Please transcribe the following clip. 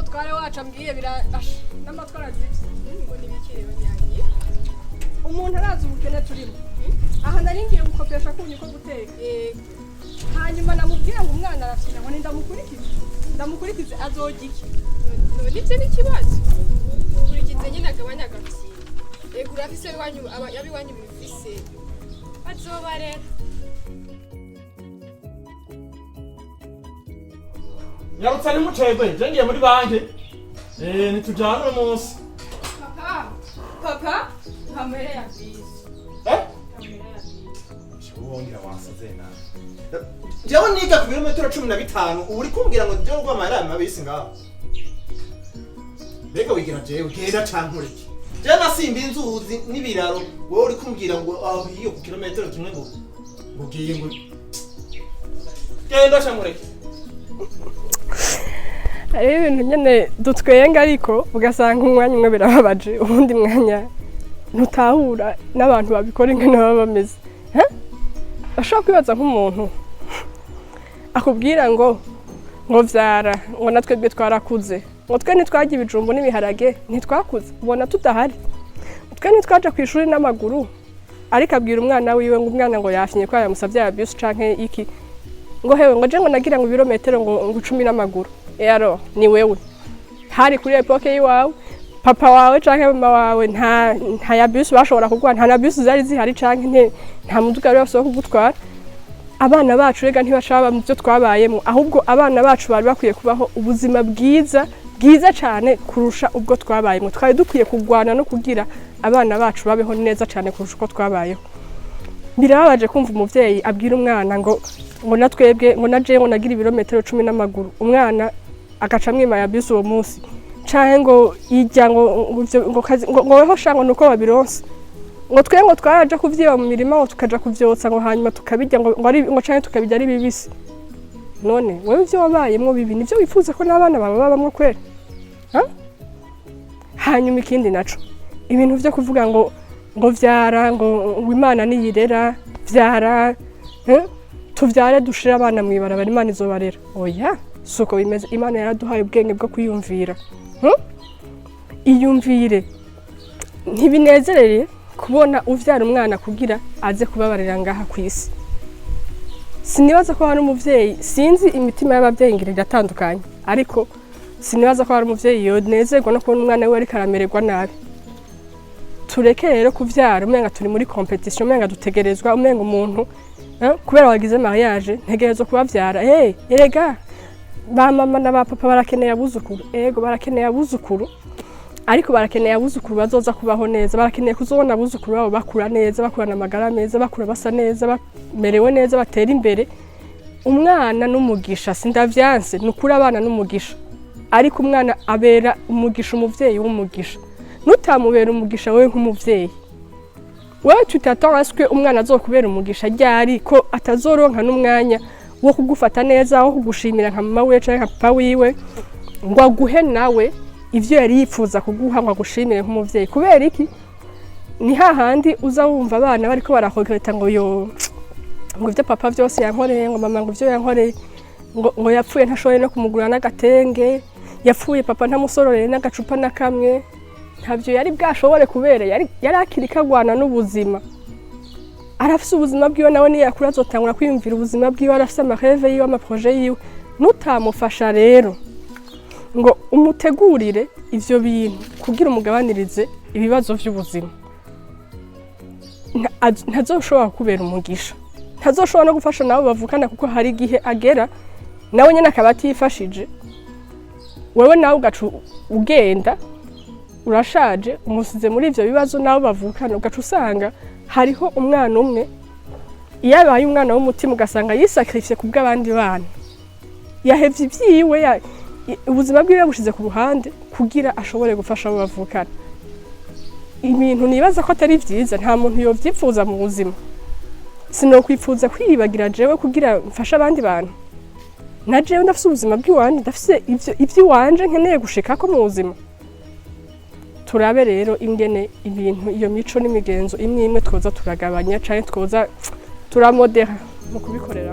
n'umutware wacu ambwiye n'amatwara zibye ngo nibikire banyangiye umuntu arazi ubukene turimo aha naringiye gukopesha kunyi ko guteka hanyuma namubwira ngo umwana arafina ngo ndamukurikize azogiki nibyo n'ikibazo kurikize nyine agabanya agafina yego urafise yabiwanyu bifise bazoba rero nyarutsa ni mucegwe ngiye muri banki nitujana uno munsi papa nkamere ya bisi wongera wasaze nawe jewe niga ku birometero 15 ubu uri kumbwira ngo jewe rw'amara mabisi ngaho mbega wigira jewe genda cankureke jewe nasimba inzuzi n'ibiraro wowe uri kumbwira ngo aho hiyo ku kilometero kimwe ngo ugiye ngo genda cankureke ari ibintu nyene dutwenga ariko ugasanga umwanya umwe birababaje ubundi mwanya ntutahura n'abantu babikora ingene baba bameze ashobora kwibaza nk'umuntu akubwira ngo vyara ngo natwebwe twarakuze ngo twe ntitwagiye ibijumbu n'ibiharage ntitwakuze ubona tudahari twe ntitwaja ku ishuri n'amaguru ariko abwira umwana wiwe ngo umwana ngo yafinye ko yamusavye ya bus canke iki ngo hewe ngo je ngo nagira ngo ibirometero ngo 10 n'amaguru ero ni wewe hari kuri epoke yiwawe papa wawe canke mama wawe nta ya bus bashobora kugwa nta na bus zari zihari canke nta muduga rero so kugutwara abana bacu rega ntibashaba mu byo twabayemo ahubwo abana bacu bari bakwiye kubaho ubuzima bwiza cyane kurusha ubwo twabayemo twari dukwiye kugwana no kugira abana bacu babeho neza cyane kurusha uko twabayeho birababaje kumva umuvyeyi abwira umwana ngo natwebwe ngo naje ngo nagira ibirometero 10 n'amaguru umwana agaca mwima ya bisi uwo munsi canke ngo yijya ngo weho shango nuko babironse ngo twe ngo twaraje kuvyiba mu mirima ngo tukaja kuvyotsa ngo hanyuma tukabijya ngo canke tukabijya ari bibisi none wewe ivyo wabayemwo bibi nivyo wifuza ko n'abana baba babamwo kwera hanyuma ikindi naco ibintu vyo kuvuga ngo vyara ngo Imana niyirera vyara tuvyare dushira abana mwibara bari Imana izobarera oya suko bimeze Imana yaraduhaye ubwenge bwo kwiyumvira iyumvire ntibinezerere kubona uvyara umwana kugira aze kubabarira ngaha kwisi sinibaza ko hari umuvyeyi sinzi imitima y'abavyeyi ngire gatandukanye ariko sinibaza ko hari umuvyeyi yonezerwa no kubona umwana we ari karamererwa nabi tureke rero kuvyara umenga turi muri competition umenga dutegerezwa umenga umuntu kubera wagize mariage ntegerezwa kubavyara erega ba mama na ba papa barakeneye abuzukuru ego barakeneye abuzukuru ariko barakeneye abuzukuru bazoza kubaho neza barakeneye kuzobona abuzukuru babo bakura neza bakurana amagara meza bakura basa neza bamerewe neza batera imbere umwana n'umugisha sindavyanse nukura abana n'umugisha ariko umwana abera umugisha umuvyeyi w'umugisha nutamubera umugisha wewe nk'umuvyeyi wewe tutatanzwe umwana azokubera umugisha ryari ko atazoronka n'umwanya wo kugufata neza wo kugushimira nka mama we canke nka papa wiwe ngo aguhe nawe ivyo yari yifuza kuguha ngo agushimire nk'umuvyeyi kubera iki ni hahandi uza wumva abana bariko barahogereta ngo ivyo papa vyose yankoreye ngo mama ngo ivyo yankoreye ngo yapfuye ntashoboye no kumugura n'agatenge yapfuye papa ntamusororeye n'agacupa na kamwe ntavyo yari bwashobore kubera yari akiri kagwana n'ubuzima arafise ubuzima bwiwe nawe niyo yakura azotangura kwiyumvira ubuzima bwiwe arafise amaheve yiwe amaprojet yiwe nutamufasha rero ngo umutegurire ivyo bintu kugira umugabanirize ibibazo vy'ubuzima ntazoshobora kubera umugisha ntazoshobora no gufasha nabo bavukana kuko hari igihe agera nawe nyene akaba atifashije wewe nawe ugacu ugenda urashaje umusize muri ivyo bibazo nabo bavukana ugacu usanga hariho umwana umwe yabaye umwana w'umutima ugasanga yisacrifice kubw'abandi bana yahevye ivyiwe ubuzima bwiwe yabushize ku ruhande kugira ashobore gufasha abo bavukana ibintu nibaza ko atari vyiza nta muntu yovyifuza mu buzima sinokwifuza kwibagira jewe kugira mfasha abandi bantu na jewe ndafise ubuzima bw'iwanje ndafise ivy'iwanje nkeneye gushikako mu buzima turabe rero ingene ibintu iyo mico n'imigenzo imwe twoza turagabanya canke twoza turamodera mu kubikorera